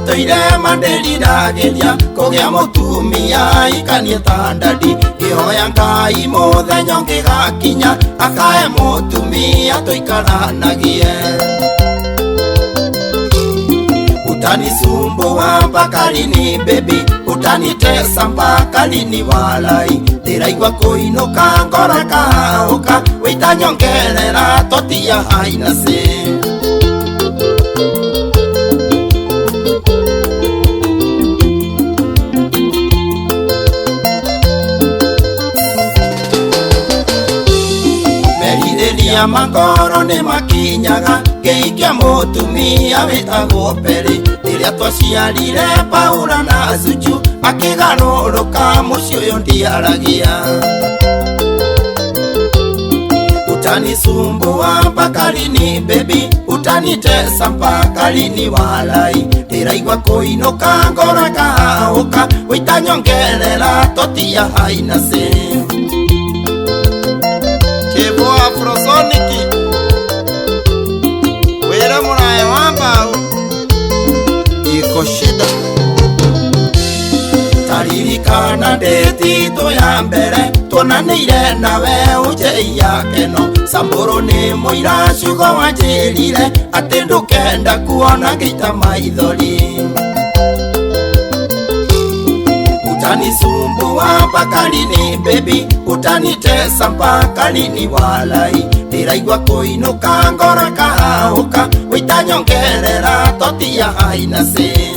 Toire mandeli dageria kogia mutumia ikanie tandadi ihoya Ngai muthenya ngigakinya akae mutumia tuikaranagie utanisumbua mpaka lini baby utanitesa mpaka lini walai ndiraigua kuinuka ngoro kahauka witanyongerera totia haina se ya magoro ni makinyaga geikia mutumia witagwo Peri riria twaciarire Paula na Zuchu makigaruruka muci uyu ndiaragia utanisumbua mpaka lini baby utanitesa mpaka lini walai ndiraigua kuinuka ngoro kahauka witanyongerera totia haina se Kevo Afrosoniki Wera murae wambao Iko shida Taririkana deti to ya mbere Tuonanire nawe uje iyakeno Samburu ni muira shugo wanjirire Ati ndukenda kuona gita maithori utanisumbua mpaka lini baby utanitesa mpaka lini walai ndiraigua kuinuka ngoro kahauka witanyongerera totia haina se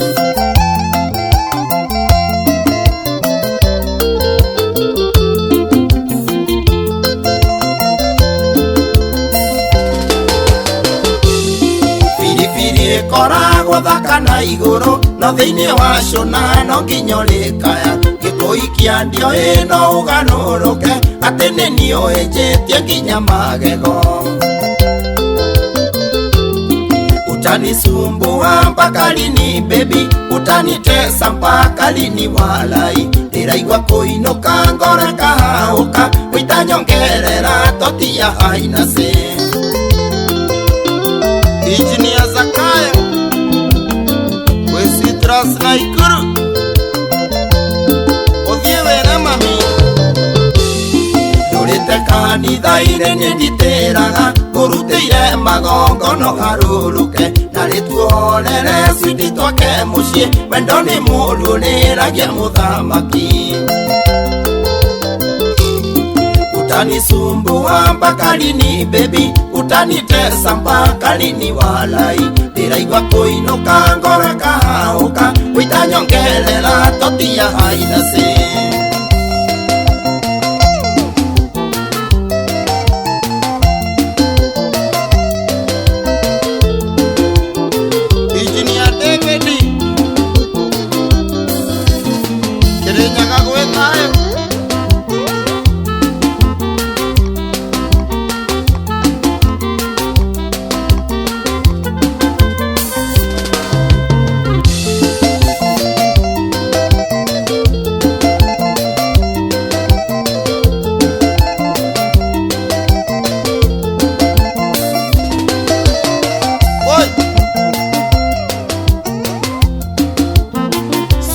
Firifiri koragwo thaka na iguru no thiini wa cuna no nginya rikaya gikui kia ndio ino uganuruke ati ni niu enjetie nginya magego utanisumbua mpaka lini baby utanitesa mpaka lini walai ndiraigua kuinuka ngoro kahauka witanyongerera totia haina se Engineer Zakaya Wesitras na Ikuru Odhiewera mami Durite kanitha irene nditeraga Kuruteire magongono haruruke Narituolere switi twake mucie Wendo ni muluriragia muthamaki utanisumbua mpaka lini baby utanitesa mpaka lini walai ndiraigua kuinuka ngoro kahauka witanyongerera totia haina se Engineer David Kirinyaga gwetayo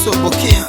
Sobokia